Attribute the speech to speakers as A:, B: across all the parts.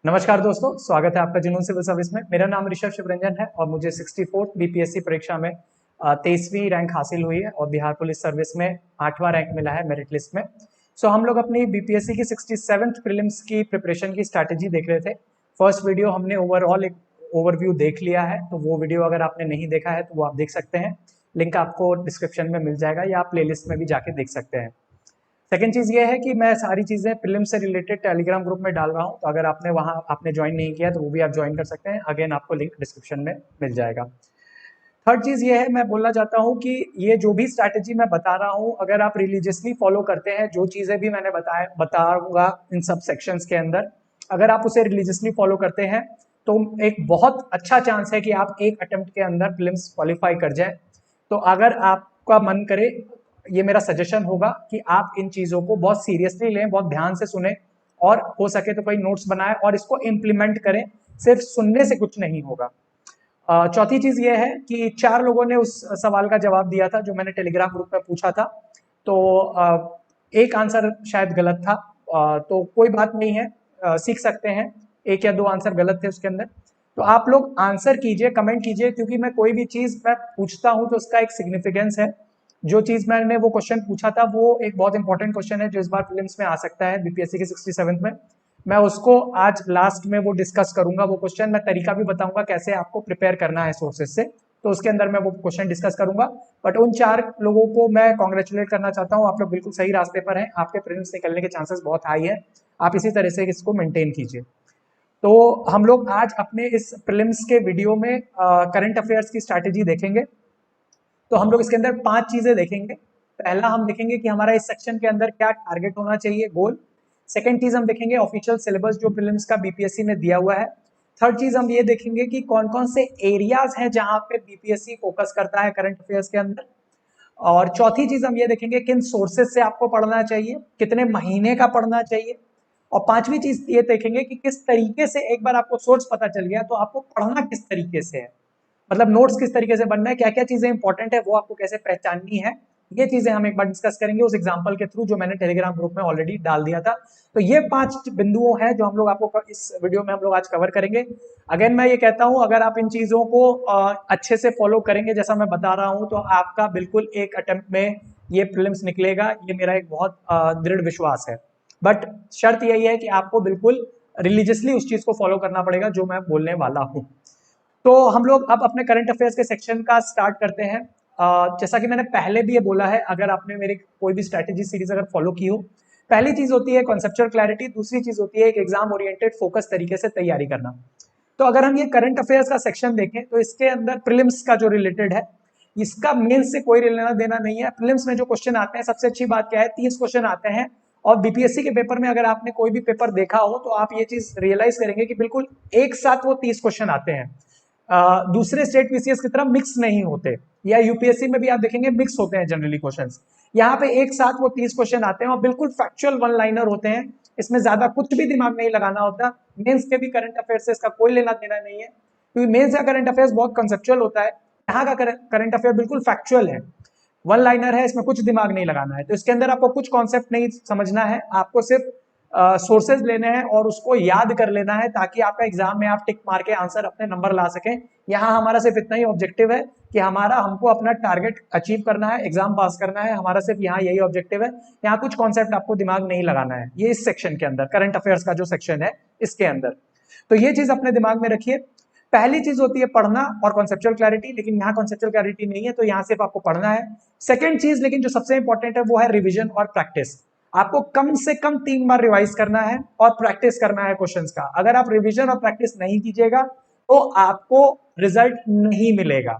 A: नमस्कार दोस्तों, स्वागत है आपका जुनून सिविल सर्विस में। मेरा नाम ऋषभ शिवरंजन है और मुझे 64th बीपीएससी परीक्षा में 23वीं रैंक हासिल हुई है और बिहार पुलिस सर्विस में 8वां रैंक मिला है मेरिट लिस्ट में। हम लोग अपनी बीपीएससी की 67th प्रीलिम्स की प्रिपरेशन की स्ट्रैटेजी देख रहे थे। फर्स्ट वीडियो हमने ओवरऑल एक ओवरव्यू देख लिया है, तो वो वीडियो अगर आपने नहीं देखा है तो वो आप देख सकते हैं। लिंक आपको डिस्क्रिप्शन में मिल जाएगा या आप प्लेलिस्ट में भी जाके देख सकते हैं। सेकेंड चीज ये है कि मैं सारी चीजें प्रीलिम से रिलेटेड टेलीग्राम ग्रुप में डाल रहा हूँ, तो अगर आपने ज्वाइन नहीं किया तो वो भी आप ज्वाइन कर सकते हैं। अगेन आपको लिंक डिस्क्रिप्शन में मिल जाएगा। थर्ड चीज ये है, मैं बोलना चाहता हूँ कि ये जो भी स्ट्रैटेजी मैं बता रहा हूँ, अगर आप रिलीजियसली फॉलो करते हैं, जो चीजें भी मैंने बताऊंगा इन सब सेक्शंस के अंदर, अगर आप उसे रिलीजियसली फॉलो करते हैं तो एक बहुत अच्छा चांस है कि आप एक अटेम्प्ट के अंदर प्रीलिम्स क्वालिफाई कर जाए। तो अगर आपका मन करे, ये मेरा सजेशन होगा कि आप इन चीजों को बहुत सीरियसली लें, बहुत ध्यान से सुने और हो सके तो कोई नोट्स बनाएं और इसको इम्प्लीमेंट करें। सिर्फ सुनने से कुछ नहीं होगा। चौथी चीज ये है कि 4 लोगों ने उस सवाल का जवाब दिया था जो मैंने टेलीग्राम ग्रुप में पूछा था। तो एक आंसर शायद गलत था, तो कोई बात नहीं है, सीख सकते हैं। एक या दो आंसर गलत थे उसके अंदर, तो आप लोग आंसर कीजिए, कमेंट कीजिए, क्योंकि मैं कोई भी चीज मैं पूछता हूं तो उसका एक सिग्निफिकेंस है। जो चीज मैंने वो क्वेश्चन पूछा था वो एक बहुत इंपॉर्टेंट क्वेश्चन है जो इस बार प्रीलिम्स में आ सकता है बीपीएससी के 67 में। मैं उसको आज लास्ट में वो डिस्कस करूंगा। वो क्वेश्चन मैं तरीका भी बताऊंगा कैसे आपको प्रिपेयर करना है सोर्सेज से, तो उसके अंदर मैं वो क्वेश्चन डिस्कस करूंगा। बट उन 4 लोगों को मैं कॉन्ग्रेचुलेट करना चाहता हूँ। आप लोग बिल्कुल सही रास्ते पर हैं, आपके प्रीलिम्स निकलने के चांसेस बहुत हाई है। आप इसी तरह से इसको मेंटेन कीजिए। तो हम लोग आज अपने इस प्रीलिम्स के वीडियो में करंट अफेयर्स की स्ट्रैटेजी देखेंगे। तो हम लोग इसके अंदर 5 चीजें देखेंगे। पहला हम देखेंगे कि हमारा इस सेक्शन के अंदर क्या टारगेट होना चाहिए, गोल। सेकंड चीज हम देखेंगे ऑफिशियल सिलेबस जो प्रीलिम्स का बीपीएससी ने दिया हुआ है। थर्ड चीज हम ये देखेंगे कि कौन कौन से एरियाज हैं जहां पे बीपीएससी फोकस करता है करंट अफेयर्स के अंदर। और चौथी चीज हम ये देखेंगे किन सोर्सेज से आपको पढ़ना चाहिए, कितने महीने का पढ़ना चाहिए। और पांचवी चीज ये देखेंगे कि किस तरीके से, एक बार आपको सोर्स पता चल गया तो आपको पढ़ना किस तरीके से है, मतलब नोट्स किस तरीके से बनना है, क्या क्या चीजें इंपॉर्टेंट है वो आपको कैसे पहचाननी है। ये चीजें हम एक बार डिस्कस करेंगे उस एग्जांपल के थ्रू जो मैंने टेलीग्राम ग्रुप में ऑलरेडी डाल दिया था। तो ये 5 बिंदुओं हैं जो हम लोग आपको इस वीडियो में हम लोग आज कवर करेंगे। अगेन मैं ये कहता हूं, अगर आप इन चीजों को अच्छे से फॉलो करेंगे जैसा मैं बता रहा हूं, तो आपका बिल्कुल एक अटेम्प्ट में ये प्रीलिम्स निकलेगा। ये मेरा एक बहुत दृढ़ विश्वास है। बट शर्त यही है कि आपको बिल्कुल रिलीजियसली उस चीज को फॉलो करना पड़ेगा जो मैं बोलने वाला हूं। तो हम लोग अब अपने करंट अफेयर्स के सेक्शन का स्टार्ट करते हैं। जैसा कि मैंने पहले भी ये बोला है, अगर आपने मेरी कोई भी स्ट्रैटेजी सीरीज अगर फॉलो की हो, पहली चीज होती है कॉन्सेप्चुअल क्लैरिटी, दूसरी चीज होती है एक एग्जाम ओरिएंटेड फोकस तरीके से तैयारी करना। तो अगर हम ये करंट अफेयर्स का सेक्शन देखें तो इसके अंदर प्रीलिम्स का जो रिलेटेड है, इसका मेंस से कोई लेना देना नहीं है। प्रीलिम्स में जो क्वेश्चन आते हैं, सबसे अच्छी बात क्या है, 30 क्वेश्चन आते हैं। और बीपीएससी के पेपर में अगर आपने कोई भी पेपर देखा हो तो आप ये चीज रियलाइज करेंगे कि बिल्कुल एक साथ वो 30 क्वेश्चन आते हैं। दूसरे स्टेट पीसीएस की तरह मिक्स नहीं होते, या यूपीएससी में भी आप देखेंगे मिक्स होते हैं जनरली क्वेश्चंस। यहाँ पे एक साथ वो 30 क्वेश्चन आते हैं और बिल्कुल फैक्चुअल वन लाइनर होते हैं। इसमें ज्यादा कुछ भी दिमाग नहीं लगाना होता। मेंस के भी करंट अफेयर से इसका कोई लेना देना नहीं है, क्योंकि मेंस का करंट अफेयर्स बहुत कंसेप्चुअल होता है। यहाँ का करंट अफेयर बिल्कुल फैक्चुअल है, वन लाइनर है, इसमें कुछ दिमाग नहीं लगाना है। तो इसके अंदर आपको कुछ कॉन्सेप्ट नहीं समझना है, आपको सिर्फ सोर्सेज लेने हैं और उसको याद कर लेना है, ताकि आपका एग्जाम में आप टिक मार के आंसर अपने नंबर ला सकें। यहाँ हमारा सिर्फ इतना ही ऑब्जेक्टिव है कि हमको अपना टारगेट अचीव करना है, एग्जाम पास करना है। हमारा सिर्फ यहाँ यही ऑब्जेक्टिव है। यहाँ कुछ कॉन्सेप्ट आपको दिमाग नहीं लगाना है। ये इस सेक्शन के अंदर, करंट अफेयर्स का जो सेक्शन है इसके अंदर, तो ये चीज अपने दिमाग में रखिए। पहली चीज होती है पढ़ना और कॉन्सेप्चुअल क्लैरिटी, लेकिन यहाँ कॉन्सेप्चुअल क्लैरिटी नहीं है, तो यहाँ सिर्फ आपको पढ़ना है। सेकंड चीज लेकिन जो सबसे इंपॉर्टेंट है वो है रिवीजन और प्रैक्टिस। आपको कम से कम 3 बार रिवाइज करना है और प्रैक्टिस करना है क्वेश्चंस का। अगर आप रिवीजन और प्रैक्टिस नहीं कीजिएगा तो आपको रिजल्ट नहीं मिलेगा।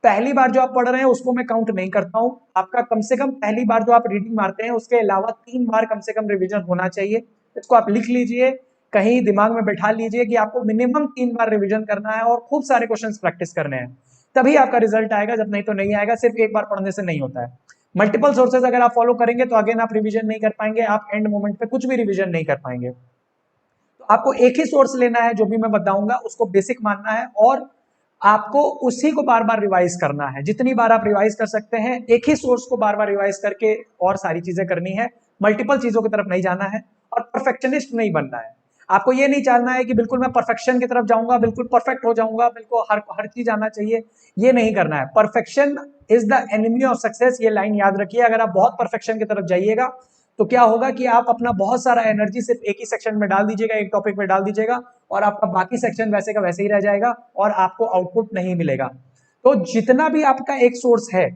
A: पहली बार जो आप पढ़ रहे हैं उसको मैं काउंट नहीं करता हूं। आपका कम से कम पहली बार जो आप रीडिंग मारते हैं उसके अलावा 3 बार कम से कम रिवीजन होना चाहिए। इसको आप लिख लीजिए, कहीं दिमाग में बैठा लीजिए कि आपको मिनिमम 3 बार रिवीजन करना है और खूब सारे क्वेश्चंस प्रैक्टिस करने हैं। तभी आपका रिजल्ट आएगा, जब नहीं तो नहीं आएगा। सिर्फ एक बार पढ़ने से नहीं होता है। मल्टीपल सोर्सेज अगर आप फॉलो करेंगे तो अगेन आप रिवीजन नहीं कर पाएंगे, आप एंड मोमेंट पे कुछ भी रिवीजन नहीं कर पाएंगे। तो आपको एक ही सोर्स लेना है, जो भी मैं बताऊंगा उसको बेसिक मानना है और आपको उसी को बार बार रिवाइज करना है। जितनी बार आप रिवाइज कर सकते हैं, एक ही सोर्स को बार बार रिवाइज करके और सारी चीजें करनी है। मल्टीपल चीजों की तरफ नहीं जाना है और परफेक्शनिस्ट नहीं बनना है। आपको ये नहीं चाहना है कि बिल्कुल मैं परफेक्शन की तरफ जाऊंगा, बिल्कुल परफेक्ट हो जाऊंगा, बिल्कुल हर चीज आना चाहिए, ये नहीं करना है। Perfection is the enemy of success, ये लाइन याद रखिए। अगर आप बहुत परफेक्शन की तरफ जाइएगा तो क्या होगा कि आप अपना बहुत सारा एनर्जी सिर्फ एक ही सेक्शन में डाल दीजिएगा, एक टॉपिक में डाल दीजिएगा, और आपका बाकी सेक्शन वैसे का वैसे ही रह जाएगा और आपको आउटपुट नहीं मिलेगा। तो जितना भी आपका एक सोर्स है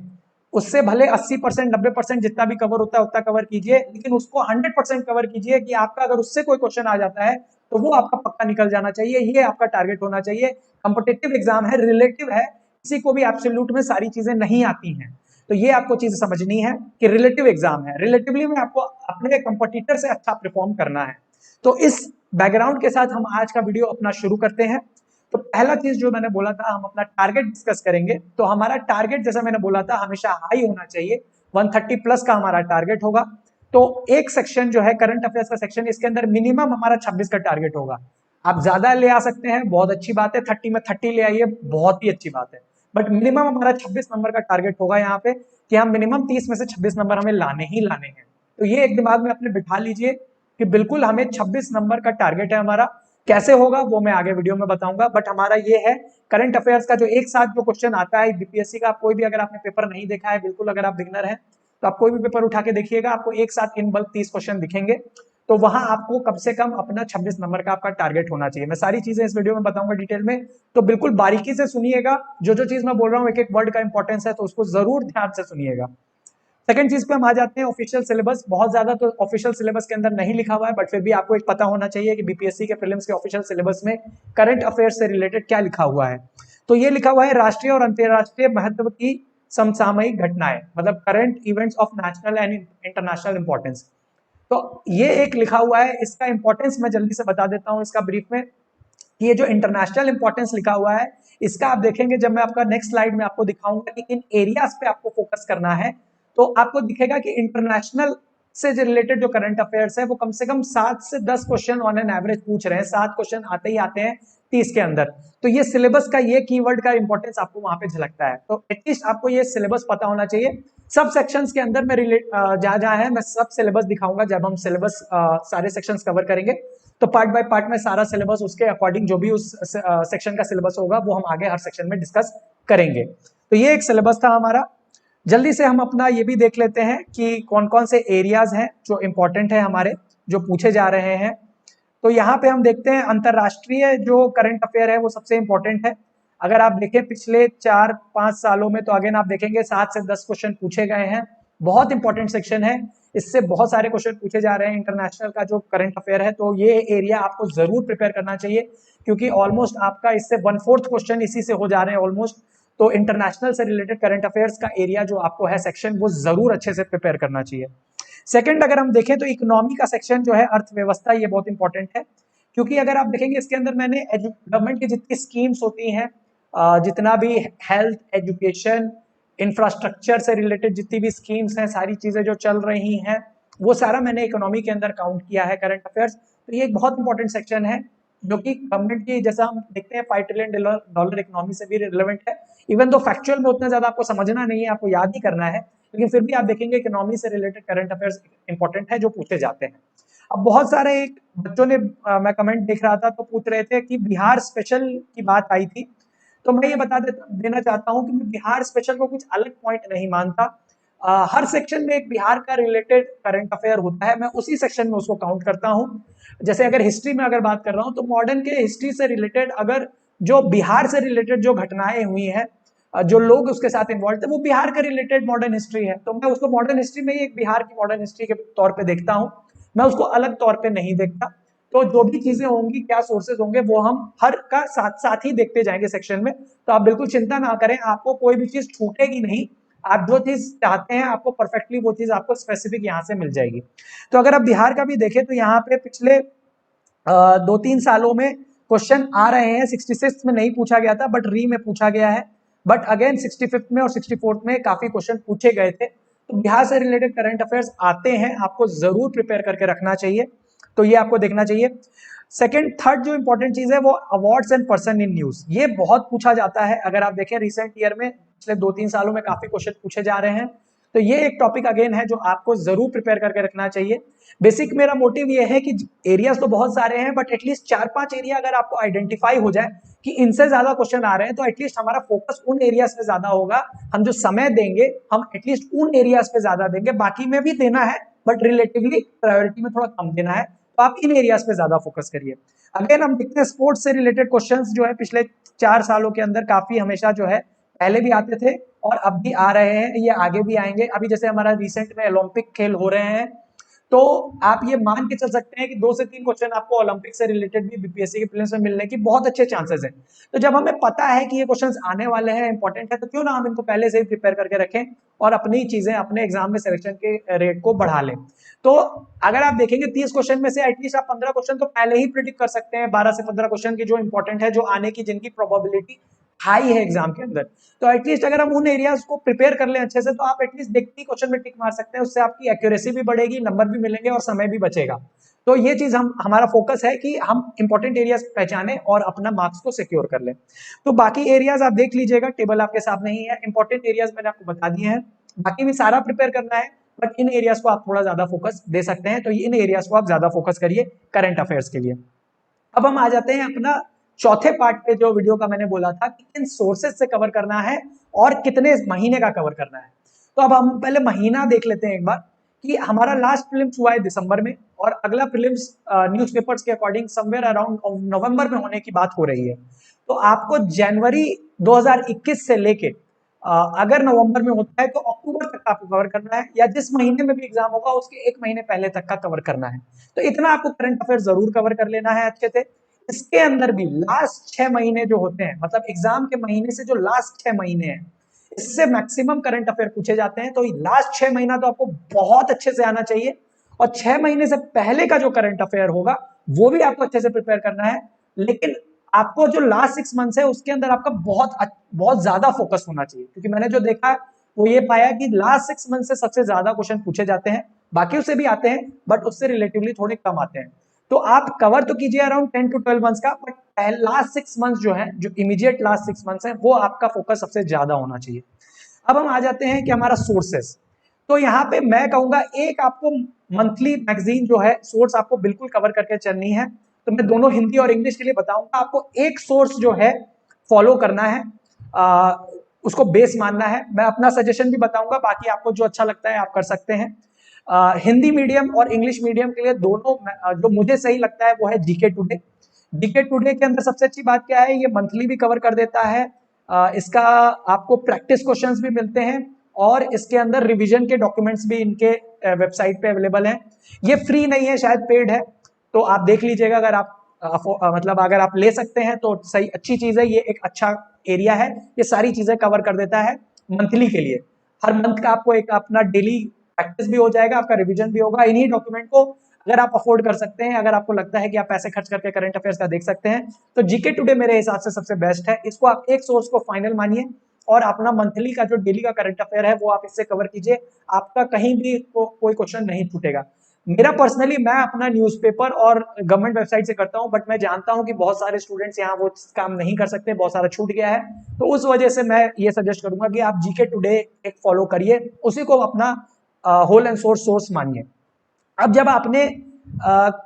A: उससे भले 80% 90% जितना भी कवर होता है उतना कवर कीजिए, लेकिन उसको 100% कवर कीजिए कि आपका अगर उससे कोई क्वेश्चन आ जाता है तो वो आपका पक्का निकल जाना चाहिए। ये आपका टारगेट होना चाहिए। कॉम्पिटिटिव एग्जाम है, रिलेटिव है, किसी को भी एब्सोल्यूट में सारी चीजें नहीं आती हैं। तो ये आपको चीज समझनी है कि रिलेटिव एग्जाम है, रिलेटिवली में आपको अपने कंपटीटर से अच्छा परफॉर्म करना है। तो इस बैकग्राउंड के साथ हम आज का वीडियो अपना शुरू करते हैं। तो पहला चीज जो मैंने बोला था, हम अपना टारगेट डिस्कस करेंगे। तो हमारा टारगेट जैसा मैंने बोला था हमेशा हाई होना चाहिए, 130 प्लस का हमारा टारगेट होगा। तो एक सेक्शन जो है करंट अफेयर्स का सेक्शन, इसके अंदर मिनिमम हमारा 26 का टारगेट होगा। आप ज्यादा ले आ सकते हैं, बहुत अच्छी बात है, 30 में 30 ले आइए, बहुत ही अच्छी बात है, बट मिनिमम हमारा 26 नंबर का टारगेट होगा यहाँ पे, कि हम मिनिमम 30 में से 26 नंबर हमें लाने ही लाने हैं। तो ये एक दिमाग में अपने बिठा लीजिए कि बिल्कुल हमें 26 नंबर का टारगेट है हमारा। कैसे होगा वो मैं आगे वीडियो में बताऊंगा, बट हमारा ये है करंट अफेयर्स का जो एक साथ जो क्वेश्चन आता है बीपीएससी का, कोई भी अगर आपने पेपर नहीं देखा है, बिल्कुल अगर आप बिगनर हैं तो आप कोई भी पेपर उठा के देखिएगा, आपको एक साथ इन बल्क 30 क्वेश्चन दिखेंगे। तो वहां आपको कम से कम अपना 26 नंबर का आपका टारगेट होना चाहिए। मैं सारी चीजें इस वीडियो में बताऊंगा डिटेल में, तो बिल्कुल बारीकी से सुनिएगा। जो जो चीज मैं बोल रहा हूँ एक एक वर्ड का इंपॉर्टेंस है, तो उसको जरूर ध्यान से सुनिएगा। सेकंड चीज पे हम आ जाते हैं, ऑफिशियल सिलेबस। बहुत ज्यादा तो ऑफिशियल सिलेबस के अंदर नहीं लिखा हुआ है, बट फिर भी आपको एक पता होना चाहिए कि बीपीएससी के प्रीलिम्स के ऑफिशियल सिलेबस में करंट अफेयर्स से रिलेटेड क्या लिखा हुआ है। तो ये लिखा हुआ है राष्ट्रीय और अंतरराष्ट्रीय महत्व की समसामयिक घटनाएं, मतलब current events of national and international importance. तो ये एक लिखा हुआ है, इसका इंपॉर्टेंस मैं जल्दी से बता देता हूं इसका ब्रीफ में। ये जो इंटरनेशनल इंपॉर्टेंस लिखा हुआ है, इसका आप देखेंगे जब मैं आपका नेक्स्ट स्लाइड में आपको दिखाऊंगा कि इन एरियाज पे आपको फोकस करना है, तो आपको दिखेगा कि इंटरनेशनल से रिलेटेड जो करंट अफेयर्स है वो कम से कम 7 से 10 क्वेश्चन ऑन एन एवरेज पूछ रहे हैं। 7 क्वेश्चन आते ही आते हैं 30 के अंदर। तो ये सिलेबस का ये कीवर्ड का इंपॉर्टेंस आपको वहां पे झलकता है। तो एटलीस्ट आपको ये सिलेबस पता होना चाहिए। सब सेक्शंस के अंदर मैं रिलेट जहां जहां है मैं सब सिलेबस दिखाऊंगा जब हम सिलेबस सारे सेक्शंस कवर करेंगे। तो पार्ट बाय पार्ट में सारा सिलेबस उसके अकॉर्डिंग जो भी उस सेक्शन का सिलेबस होगा वो हम आगे हर सेक्शन में डिस्कस करेंगे। तो ये एक सिलेबस था हमारा। जल्दी से हम अपना ये भी देख लेते हैं कि कौन कौन से एरियाज हैं जो इंपॉर्टेंट है हमारे, जो पूछे जा रहे हैं। तो यहाँ पे हम देखते हैं अंतरराष्ट्रीय जो करंट अफेयर है वो सबसे इंपॉर्टेंट है। अगर आप देखें पिछले 4-5 सालों में, तो अगेन आप देखेंगे 7 से 10 क्वेश्चन पूछे गए हैं। बहुत इंपॉर्टेंट सेक्शन है, इससे बहुत सारे क्वेश्चन पूछे जा रहे हैं इंटरनेशनल का जो करंट अफेयर है। तो ये एरिया आपको जरूर प्रिपेयर करना चाहिए, क्योंकि ऑलमोस्ट आपका इससे 1/4 क्वेश्चन इसी से हो जा रहे हैं ऑलमोस्ट। तो इंटरनेशनल से रिलेटेड करंट अफेयर्स का एरिया जो आपको है सेक्शन, वो जरूर अच्छे से प्रिपेयर करना चाहिए। सेकंड अगर हम देखें तो इकोनॉमी का सेक्शन जो है, अर्थव्यवस्था, ये बहुत इंपॉर्टेंट है, क्योंकि अगर आप देखेंगे इसके अंदर मैंने गवर्नमेंट की जितनी स्कीम्स होती हैं, जितना भी हेल्थ, एजुकेशन, इंफ्रास्ट्रक्चर से रिलेटेड जितनी भी स्कीम्स हैं, सारी चीजें जो चल रही हैं, वो सारा मैंने इकोनॉमी के अंदर काउंट किया है करंट अफेयर्स। तो ये एक बहुत इंपॉर्टेंट सेक्शन है जो कि गवर्नमेंट की, जैसा हम देखते हैं, $5 ट्रिलियन इकोनॉमी से भी रिलेवेंट है। इवन दो फैक्चुअल में उतना ज्यादा आपको समझना नहीं है, आपको याद ही करना है, लेकिन फिर भी आप देखेंगे इकोनॉमी से रिलेटेड करंट अफेयर्स इंपॉर्टेंट है जो पूछे जाते हैं। अब बहुत सारे एक बच्चों ने मैं कमेंट देख रहा था तो पूछ रहे थे कि बिहार स्पेशल की बात आई थी। तो मैं ये बता देना चाहता हूं कि मैं बिहार स्पेशल को कुछ अलग पॉइंट नहीं मानता। हर सेक्शन में एक बिहार का रिलेटेड करंट अफेयर होता है, मैं उसी सेक्शन में उसको काउंट करता हूं। जैसे अगर हिस्ट्री में अगर बात कर रहा हूं तो मॉडर्न के हिस्ट्री से रिलेटेड अगर जो बिहार से रिलेटेड जो घटनाएं हुई हैं, जो लोग उसके साथ इन्वॉल्व थे, वो बिहार का रिलेटेड मॉडर्न हिस्ट्री है। तो मैं उसको मॉडर्न हिस्ट्री में ही एक बिहार की मॉडर्न हिस्ट्री के तौर पे देखता हूं, मैं उसको अलग तौर पे नहीं देखता। तो जो भी चीजें होंगी, क्या सोर्सेज होंगे, वो हम हर का साथ साथ ही देखते जाएंगे सेक्शन में। तो आप बिल्कुल चिंता ना करें, आपको कोई भी चीज छूटेगी नहीं। आप जो चीज चाहते हैं आपको परफेक्टली वो चीज आपको स्पेसिफिक यहाँ से मिल जाएगी। तो अगर आप बिहार का भी देखें तो यहाँ पे पिछले 2-3 सालों में क्वेश्चन आ रहे हैं। 66 में नहीं पूछा गया था, बट री में पूछा गया है। बट अगेन 65 में और 64 में काफी क्वेश्चन पूछे गए थे। तो बिहार से रिलेटेड करंट अफेयर्स आते हैं, आपको जरूर प्रिपेयर करके रखना चाहिए। तो ये आपको देखना चाहिए। सेकंड, थर्ड जो इंपॉर्टेंट चीज है वो awards and person in news. ये बहुत पूछा जाता है। अगर आप देखें रिसेंट ईयर में, पिछले 2-3 सालों में काफी क्वेश्चन पूछे जा रहे हैं। तो ये एक टॉपिक अगेन है जो आपको जरूर प्रिपेयर करके रखना चाहिए। बेसिक मेरा मोटिव ये है कि एरियाज तो बहुत सारे हैं, बट एटलीस्ट 4-5 एरिया अगर आपको आइडेंटिफाई हो जाए कि इनसे ज्यादा क्वेश्चन आ रहे हैं, तो एटलीस्ट हमारा फोकस उन एरियाज पे ज्यादा होगा। हम जो समय देंगे हम एटलीस्ट उन एरियाज पे ज्यादा देंगे, बाकी में भी देना है बट रिलेटिवली प्रायोरिटी में थोड़ा कम देना है। तो आप इन एरियाज पे ज्यादा फोकस करिए। अगेन हम देखते हैं स्पोर्ट्स से रिलेटेड क्वेश्चंस जो है पिछले 4 सालों के अंदर काफी हमेशा जो है पहले भी आते थे और अब भी आ रहे हैं, ये आगे भी आएंगे। अभी जैसे हमारा रिसेंट में ओलंपिक खेल हो रहे हैं, तो आप ये मान के चल सकते हैं कि 2 से 3 क्वेश्चन आपको ओलंपिक से रिलेटेड भी बीपीएससी के प्रीलिम्स में मिलने की बहुत अच्छे चांसेस है। तो जब हमें पता है कि ये क्वेश्चंस आने वाले हैं, इंपॉर्टेंट है, तो क्यों ना हम इनको पहले से ही प्रिपेयर करके रखें और अपनी चीजें अपने एग्जाम में सिलेक्शन के रेट को बढ़ा लें। तो अगर आप देखेंगे 30 क्वेश्चन में से एटलीस्ट आप 15 क्वेश्चन तो पहले ही प्रिडिक्ट कर सकते हैं, 12 से 15 क्वेश्चन की जो इंपॉर्टेंट है, जो आने की, जिनकी प्रोबेबिलिटी हाई है एग्जाम के अंदर। तो एटलीस्ट अगर हम उन एरियाज को प्रिपेयर कर लें अच्छे से, तो आप एटलीस्ट देखते ही क्वेश्चन में टिक मार सकते हैं। उससे आपकी एक्यूरेसी भी बढ़ेगी, नंबर भी मिलेंगे और समय भी बचेगा। तो ये चीज हमारा फोकस है कि हम इंपॉर्टेंट एरियाज पहचाने और अपना मार्क्स को सिक्योर कर लें। तो बाकी एरियाज आप देख लीजिएगा, टेबल आपके सामने ही है। इंपॉर्टेंट एरियाज मैंने आपको बता दिए हैं, बाकी भी सारा प्रिपेयर करना है, बट इन एरियाज को आप थोड़ा ज्यादा फोकस दे सकते हैं। तो इन एरियाज को आप ज्यादा फोकस करिए करंट अफेयर्स के लिए। अब हम आ जाते हैं अपना चौथे पार्ट पे, जो वीडियो का मैंने बोला था कि किन सोर्सेज से कवर करना है और कितने महीने का कवर करना है। तो अब हम पहले महीना देख लेते हैं एक बार, कि हमारा लास्ट प्रीलिम्स हुआ है दिसंबर में और अगला प्रीलिम्स न्यूज़पेपर्स के अकॉर्डिंग समवेयर अराउंड नवंबर में होने की बात हो रही है। तो आपको जनवरी 2021 से लेके अगर नवंबर में होता है तो अक्टूबर तक आपको कवर करना है, या जिस महीने में भी एग्जाम होगा उसके 1 महीने पहले तक का कवर करना है। तो इतना आपको करंट अफेयर जरूर कवर कर लेना है अच्छे से। इसके अंदर भी लास्ट 6 महीने जो होते हैं, मतलब एग्जाम के महीने से जो लास्ट 6 महीने हैं, इससे मैक्सिमम करंट अफेयर पूछे जाते हैं। तो लास्ट 6 महीना तो आपको बहुत अच्छे से आना चाहिए, और 6 महीने से पहले का जो करंट अफेयर होगा वो भी आपको अच्छे से प्रिपेयर करना है। लेकिन आपको जो लास्ट 6 मंथ्स है उसके अंदर आपका बहुत ज्यादा फोकस होना चाहिए, क्योंकि मैंने जो देखा है वो ये पाया कि लास्ट 6 मंथ से सबसे ज्यादा क्वेश्चन पूछे जाते हैं। बाकी उससे भी आते हैं बट उससे रिलेटिवली थोड़े कम आते हैं। तो आप कवर तो कीजिए अराउंड 10 to 12 मंथ्स का, बट लास्ट 6 मंथ्स जो है, जो इमीडिएट लास्ट 6 मंथ्स है, वो आपका फोकस सबसे ज्यादा होना चाहिए। अब हम आ जाते हैं कि हमारा सोर्सेस। तो यहाँ पे मैं कहूंगा एक आपको मंथली मैगजीन जो है सोर्स आपको बिल्कुल कवर करके चलनी है। तो मैं दोनों हिंदी और इंग्लिश के लिए बताऊंगा, आपको एक सोर्स जो है फॉलो करना है, उसको बेस मानना है। मैं अपना सजेशन भी बताऊंगा, बाकी आपको जो अच्छा लगता है आप कर सकते हैं। हिंदी मीडियम और इंग्लिश मीडियम के लिए दोनों जो मुझे सही लगता है वो है जीके टुडे। जीके टुडे के अंदर सबसे अच्छी बात क्या है, ये मंथली भी कवर कर देता है, इसका आपको प्रैक्टिस क्वेश्चंस भी मिलते हैं और इसके अंदर रिवीजन के डॉक्यूमेंट्स भी इनके वेबसाइट पे अवेलेबल हैं। ये फ्री नहीं है, शायद पेड है, तो आप देख लीजिएगा। अगर आप मतलब अगर आप ले सकते हैं तो सही, अच्छी चीज है, ये एक अच्छा एरिया है। ये सारी चीजें कवर कर देता है मंथली के लिए। हर मंथ का आपको एक अपना डेली प्रैक्टिस भी हो जाएगा, आपका रिवीजन भी होगा। इन्हीं डॉक्यूमेंट को अगर आप अफोर्ड कर सकते हैं, अगर आपको लगता है कि आप पैसे खर्च करके करंट अफेयर्स का देख सकते हैं, तो जीके टुडे मेरे हिसाब से सबसे बेस्ट है। इसको आप एक सोर्स को फाइनल मानिए और अपना मंथली का जो डेली का करंट अफेयर है वो आप इससे कवर कीजिए। आपका कहीं भी कोई क्वेश्चन नहीं छूटेगा। मेरा पर्सनली, मैं अपना न्यूज़पेपर और गवर्नमेंट वेबसाइट से करता हूं, बट मैं जानता हूं कि बहुत सारे स्टूडेंट्स यहाँ वो काम नहीं कर सकते, बहुत सारा छूट गया है। तो उस वजह से मैं ये सजेस्ट करूंगा कि आप जीके टुडे एक फॉलो करिए, उसी को अपना होल एंड सोर्स मानिए। अब जब आपने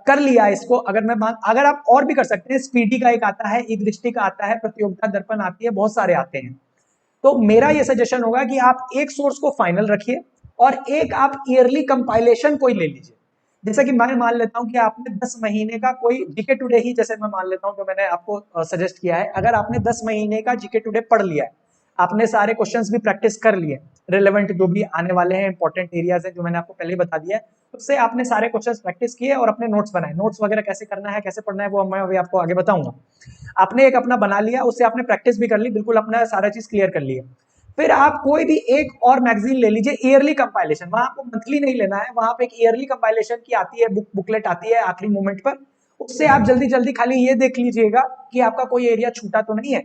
A: कर लिया इसको, अगर आप और भी कर सकते हैं, स्पीडी का एक आता है, ई दृष्टि का आता है, प्रतियोगिता दर्पण आती है, बहुत सारे आते हैं। तो मेरा ये सजेशन होगा कि आप एक सोर्स को फाइनल रखिए और एक आप ईयरली कंपाइलेशन कोई ले लीजिए। जैसा कि मैं मान लेता हूं कि आपने 10 महीने का कोई जीके टुडे ही, जैसे मैं मान लेता हूं जो मैंने आपको सजेस्ट किया है, अगर आपने 10 महीने का जीके टुडे पढ़ लिया है, आपने सारे क्वेश्चंस भी प्रैक्टिस कर लिए, रिलेवेंट जो भी आने वाले हैं, इंपॉर्टेंट एरियाज है जो मैंने आपको पहले ही बता दिया है, उससे आपने सारे क्वेश्चंस प्रैक्टिस किए और अपने नोट्स बनाए। नोट्स वगैरह कैसे करना है, कैसे पढ़ना है, वो मैं अभी आपको आगे बताऊंगा। आपने एक अपना बना लिया, उससे आपने प्रैक्टिस भी कर ली, बिल्कुल अपना सारा चीज क्लियर कर लिया। फिर आप कोई भी एक और मैगजीन ले लीजिए, ईयरली कंपाइलेशन। वहां आपको मंथली नहीं लेना है, वहां पे एक ईयरली कंपाइलेशन की आती है, बुकलेट आती है आखिरी मोमेंट पर। उससे आप जल्दी जल्दी खाली ये देख लीजिएगा कि आपका कोई एरिया छूटा तो नहीं है,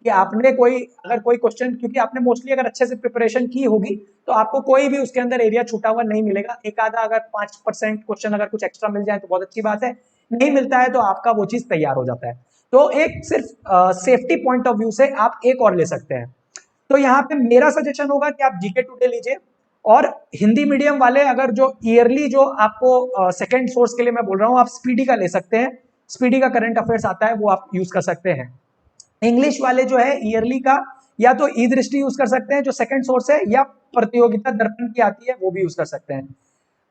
A: कि आपने अगर कोई क्वेश्चन, क्योंकि आपने मोस्टली अगर अच्छे से प्रिपरेशन की होगी तो आपको कोई भी उसके अंदर एरिया छूटा हुआ नहीं मिलेगा। एक आधा अगर 5% क्वेश्चन अगर कुछ एक्स्ट्रा मिल जाए तो बहुत अच्छी बात है, नहीं मिलता है तो आपका वो चीज तैयार हो जाता है। तो एक सिर्फ सेफ्टी पॉइंट ऑफ व्यू से आप एक और ले सकते हैं। तो यहाँ पे मेरा सजेशन होगा कि आप जीके टुडे लीजिए और हिंदी मीडियम वाले अगर जो ईयरली जो आपको सेकंड सोर्स के लिए मैं बोल रहा हूं, आप स्पीडी का ले सकते हैं, स्पीडी का करंट अफेयर्स आता है वो आप यूज कर सकते हैं। इंग्लिश वाले जो है ईयरली का या तो ई दृष्टि यूज कर सकते हैं जो सेकंड सोर्स है, या प्रतियोगिता दर्पण की आती है वो भी यूज कर सकते हैं।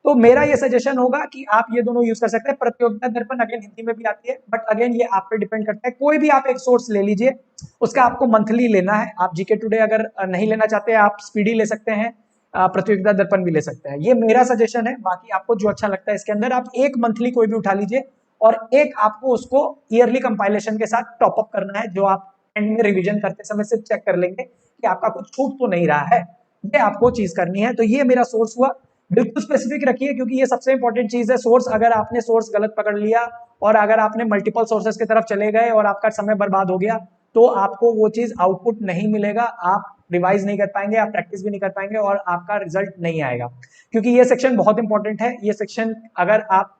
A: तो मेरा ये सजेशन होगा कि आप ये दोनों यूज कर सकते हैं। प्रतियोगिता दर्पण अगेन हिंदी में भी आती है, बट अगेन ये आप पे डिपेंड करता है। कोई भी आप एक सोर्स ले लीजिए, उसका आपको मंथली लेना है। आप जीके टुडे अगर नहीं लेना चाहते आप स्पीडी ले सकते हैं, प्रतियोगिता दर्पण भी ले सकते हैं। ये मेरा सजेशन है, बाकी आपको जो अच्छा लगता है इसके अंदर आप एक मंथली कोई भी उठा लीजिए और एक आपको उसको ईयरली कंपाइलेशन के साथ टॉपअप करना है, जो आप एंड में रिवीजन करते समय सिर्फ चेक कर लेंगे कि आपका कुछ छूट तो नहीं रहा है। ये आपको चीज करनी है। तो ये मेरा सोर्स हुआ। बिल्कुल स्पेसिफिक रखिए क्योंकि ये सबसे इंपॉर्टेंट चीज है। सोर्स अगर आपने सोर्स गलत पकड़ लिया और अगर आपने मल्टीपल सोर्सेस की तरफ चले गए और आपका समय बर्बाद हो गया तो आपको वो चीज आउटपुट नहीं मिलेगा, आप रिवाइज नहीं कर पाएंगे, आप प्रैक्टिस भी नहीं कर पाएंगे और आपका रिजल्ट नहीं आएगा। क्योंकि ये सेक्शन बहुत इंपॉर्टेंट है। ये सेक्शन अगर आप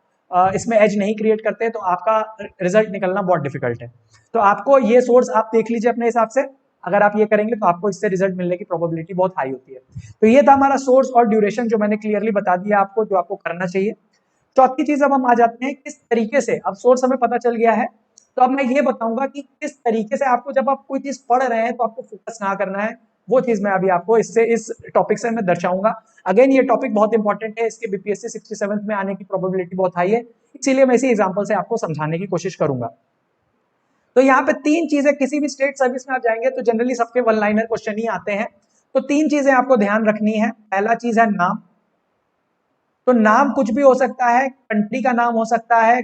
A: इसमें एज नहीं क्रिएट करते तो आपका रिजल्ट निकलना बहुत डिफिकल्ट है। तो आपको ये सोर्स आप देख लीजिए अपने हिसाब से, अगर आप ये करेंगे तो आपको इससे रिजल्ट मिलने की प्रोबेबिलिटी बहुत हाई होती है। तो ये था हमारा सोर्स और ड्यूरेशन जो मैंने क्लियरली बता दिया आपको, जो आपको करना चाहिए। चौथी चीज अब हम आ जाते हैं किस तरीके से, अब सोर्स हमें पता चल गया है तो अब मैं ये बताऊंगा कि किस तरीके से आपको जब आप कोई चीज पढ़ रहे हैं तो आपको फोकस ना करना है। वो चीज मैं अभी आपको इस टॉपिक से मैं दर्शाऊंगा। अगेन ये टॉपिक बहुत इंपॉर्टेंट है, इसके बीपीएससी 67 में आने की प्रोबेबिलिटी बहुत हाई है, इसीलिए मैं इसी एग्जांपल से आपको समझाने की कोशिश करूंगा। तो यहाँ पे तीन चीजें, किसी भी स्टेट सर्विस में आप जाएंगे तो जनरली सबके वन लाइनर क्वेश्चन ही आते हैं। तो तीन चीजें आपको ध्यान रखनी है। पहला चीज है नाम। तो नाम कुछ भी हो सकता है, कंट्री का नाम हो सकता है,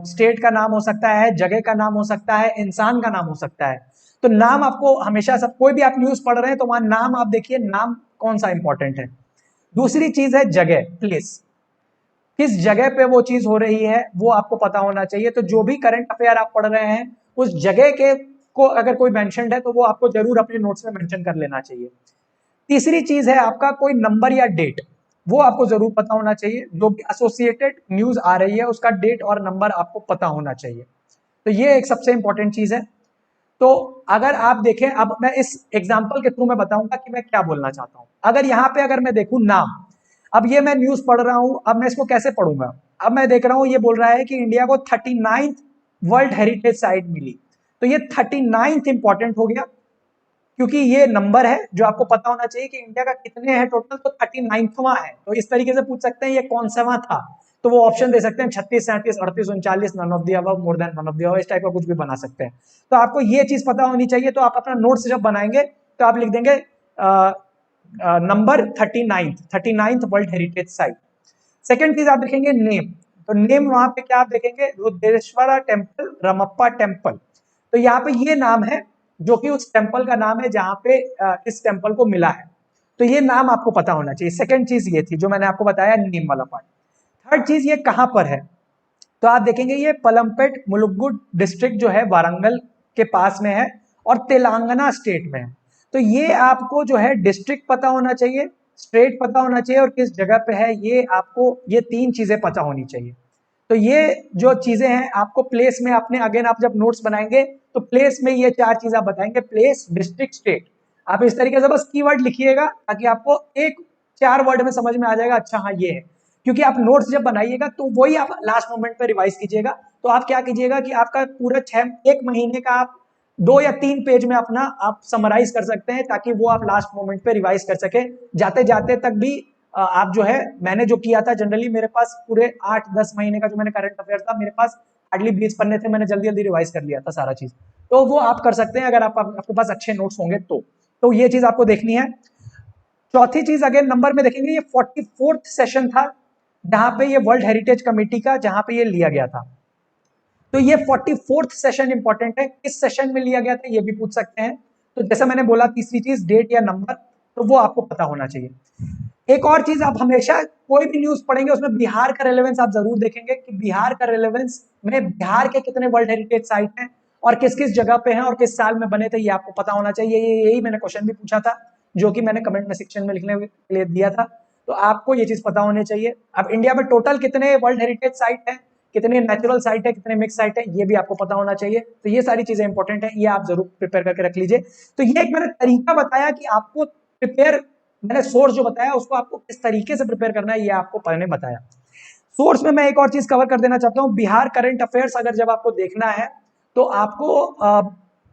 A: स्टेट का नाम हो सकता है, जगह का नाम हो सकता है, इंसान का नाम हो सकता है। तो नाम आपको हमेशा, सब कोई भी आप न्यूज पढ़ रहे हैं तो वहां नाम आप देखिए, नाम कौन सा इंपॉर्टेंट है। दूसरी चीज है जगह, प्लेस, किस जगह पे वो चीज हो रही है वो आपको पता होना चाहिए। तो जो भी करंट अफेयर आप पढ़ रहे हैं उस जगह के को अगर कोई मेंशन्ड है तो वो आपको जरूर अपने नोट्स में मेंशन कर लेना चाहिए। तीसरी चीज है आपका कोई नंबर या डेट, वो आपको जरूर पता होना चाहिए। जो भी एसोसिएटेड न्यूज आ रही है उसका डेट और नंबर आपको पता होना चाहिए। तो ये एक सबसे इंपॉर्टेंट चीज है। तो अगर आप देखें, अब मैं इस एग्जांपल के थ्रू मैं बताऊंगा कि मैं क्या बोलना चाहता हूं। अगर यहाँ पे अगर मैं देखूं नाम, अब ये मैं न्यूज पढ़ रहा हूं, अब मैं इसको कैसे पढ़ूंगा। अब मैं देख रहा हूं ये बोल रहा है कि इंडिया को 39th वर्ल्ड हेरिटेज साइट मिली। तो ये 39th इंपॉर्टेंट हो गया क्योंकि ये नंबर है जो आपको पता होना चाहिए कि इंडिया का कितने हैं टोटल, तो 39वां है। तो इस तरीके से पूछ सकते हैं ये कौन सा था, तो वो ऑप्शन दे सकते हैं 36, 37, 38, 39, none of the above, more than one of the above, इस टाइप का कुछ भी बना सकते हैं। तो आपको ये चीज पता होनी चाहिए। तो आप अपना नोट्स जब बनाएंगे तो आप लिख देंगे number 39th world heritage site. Second चीज आप देखेंगे नेम। तो नेम वहां पे क्या आप देखेंगे, रुद्रेश्वरा टेम्पल, रमप्पा टेम्पल। तो यहाँ पे ये नाम है जो कि उस टेम्पल का नाम है जहां पे इस टेम्पल को मिला है। तो ये नाम आपको पता होना चाहिए। सेकंड चीज ये थी जो मैंने आपको बताया, नेम वाला पार्ट। थर्ड चीज ये कहां पर है, तो आप देखेंगे ये पलमपेट मुलुगु डिस्ट्रिक्ट जो है वारंगल के पास में है और तेलंगाना स्टेट में है। तो ये आपको जो है डिस्ट्रिक्ट पता होना चाहिए, स्टेट पता होना चाहिए और किस जगह पे है, ये आपको ये तीन चीजें पता होनी चाहिए। तो ये जो चीजें हैं आपको प्लेस में, अपने अगेन आप जब नोट्स बनाएंगे तो प्लेस में ये चार चीज आप बताएंगे, प्लेस, डिस्ट्रिक्ट, स्टेट। आप इस तरीके से बस कीवर्ड लिखिएगा ताकि आपको एक 4 वर्ड में समझ में आ जाएगा, अच्छा हाँ ये है। क्योंकि आप नोट्स जब बनाइएगा तो वही आप लास्ट मोमेंट पे रिवाइज कीजिएगा। तो आप क्या कीजिएगा कि आपका पूरा 1 महीने का आप 2 या 3 पेज में अपना आप समराइज कर सकते हैं ताकि वो आप लास्ट मोमेंट पे रिवाइज कर सके। जाते जाते तक भी आप जो है, मैंने जो किया था जनरली मेरे पास पूरे 8-10 महीने का जो मैंने करंट अफेयर था, मेरे पास हार्डली 20 पन्ने थे, मैंने जल्दी जल्दी रिवाइज कर लिया था सारा चीज। तो वो आप कर सकते हैं अगर आपके पास अच्छे नोट्स होंगे तो ये चीज आपको देखनी है। चौथी चीज अगेन नंबर में देखेंगे, ये 44th सेशन था जहां पे ये वर्ल्ड हेरिटेज कमेटी का, जहां पे ये लिया गया था। तो ये 44th सेशन इंपॉर्टेंट है, किस सेशन में लिया गया था ये भी पूछ सकते हैं। तो जैसा मैंने बोला, तीसरी चीज डेट या नंबर, तो वो आपको पता होना चाहिए। एक और चीज, आप हमेशा कोई भी न्यूज पढ़ेंगे उसमें बिहार का रेलेवेंस आप जरूर देखेंगे कि बिहार का रेलेवेंस में बिहार के कितने वर्ल्ड हेरिटेज साइट हैं और किस किस जगह पे हैं और किस साल में बने थे, ये आपको पता होना चाहिए। यही मैंने क्वेश्चन भी पूछा था जो कि मैंने कमेंट में सेक्शन में लिखने के लिए दिया था। तो आपको ये चीज पता होनी चाहिए। अब इंडिया में टोटल कितने वर्ल्ड हेरिटेज साइट है, कितने नेचुरल साइट है, कितने मिक्स साइट है, ये भी आपको पता होना चाहिए। तो ये सारी चीजें इंपॉर्टेंट है, ये आप जरूर प्रिपेयर करके रख लीजिए। तो ये एक मैंने तरीका बताया कि आपको प्रिपेयर मैंने सोर्स जो बताया उसको आपको किस तरीके से प्रिपेयर करना है ये आपको मैंने बताया। सोर्स में मैं एक और चीज कवर कर देना चाहता हूं, बिहार करंट अफेयर्स अगर जब आपको देखना है तो आपको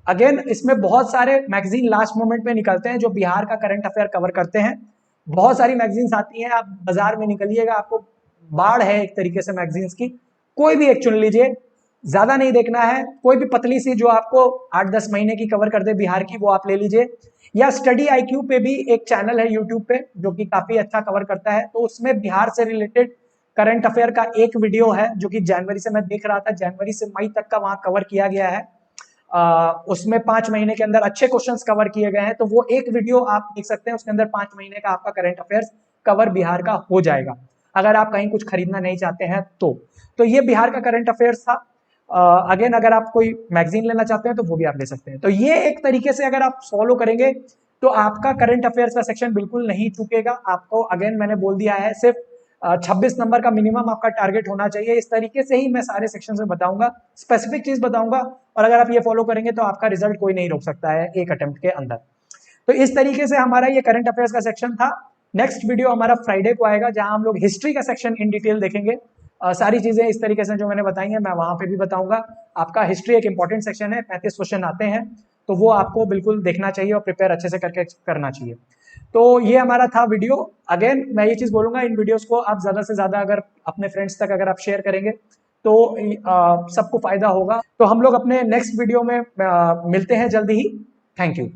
A: अगेन इसमें बहुत सारे मैगजीन लास्ट मोमेंट में निकलते हैं जो बिहार का करंट अफेयर कवर करते हैं। बहुत सारी मैगजीन्स आती हैं, आप बाजार में निकलिएगा, आपको बाढ़ है एक तरीके से मैगजीन्स की, कोई भी एक चुन लीजिए, ज्यादा नहीं देखना है, कोई भी पतली सी जो आपको 8-10 महीने की कवर कर दे बिहार की वो आप ले लीजिए। या स्टडी IQ पे भी एक चैनल है यूट्यूब पे जो कि काफी अच्छा कवर करता है, तो उसमें बिहार से रिलेटेड करंट अफेयर का एक वीडियो है जो कि जनवरी से मैं देख रहा था, जनवरी से मई तक का वहां कवर किया गया है। उसमें 5 महीने के अंदर अच्छे क्वेश्चंस कवर किए गए हैं, तो वो एक वीडियो आप देख सकते हैं, उसके अंदर 5 महीने का आपका करंट अफेयर्स कवर बिहार का हो जाएगा अगर आप कहीं कुछ खरीदना नहीं चाहते हैं तो ये बिहार का करंट अफेयर्स था। अगेन अगर आप कोई मैगजीन लेना चाहते हैं तो वो भी आप ले सकते हैं। तो ये एक तरीके से अगर आप फॉलो करेंगे तो आपका करंट अफेयर्स का सेक्शन बिल्कुल नहीं चूकेगा। आपको अगेन मैंने बोल दिया है सिर्फ 26 नंबर का मिनिमम आपका टारगेट होना चाहिए। इस तरीके से ही मैं सारे सेक्शन में बताऊंगा, स्पेसिफिक चीज बताऊंगा, और अगर आप ये फॉलो करेंगे तो आपका रिजल्ट कोई नहीं रोक सकता है एक अटेम्प्ट के अंदर। तो इस तरीके से हमारा ये करंट अफेयर्स का सेक्शन था। नेक्स्ट वीडियो हमारा फ्राइडे को आएगा जहां हम लोग हिस्ट्री का सेक्शन इन डिटेल देखेंगे। सारी चीजें इस तरीके से जो मैंने बताई हैं मैं वहां पे भी बताऊंगा। आपका हिस्ट्री एक इंपॉर्टेंट सेक्शन है, 35 क्वेश्चन आते हैं, तो वो आपको बिल्कुल देखना चाहिए और प्रिपेयर अच्छे से करके करना चाहिए। तो ये हमारा था वीडियो। अगेन मैं ये चीज बोलूंगा, इन वीडियोस को आप ज्यादा से ज्यादा अगर अपने फ्रेंड्स तक अगर आप शेयर करेंगे तो सबको फायदा होगा। तो हम लोग अपने नेक्स्ट वीडियो में मिलते हैं जल्दी ही। Thank you.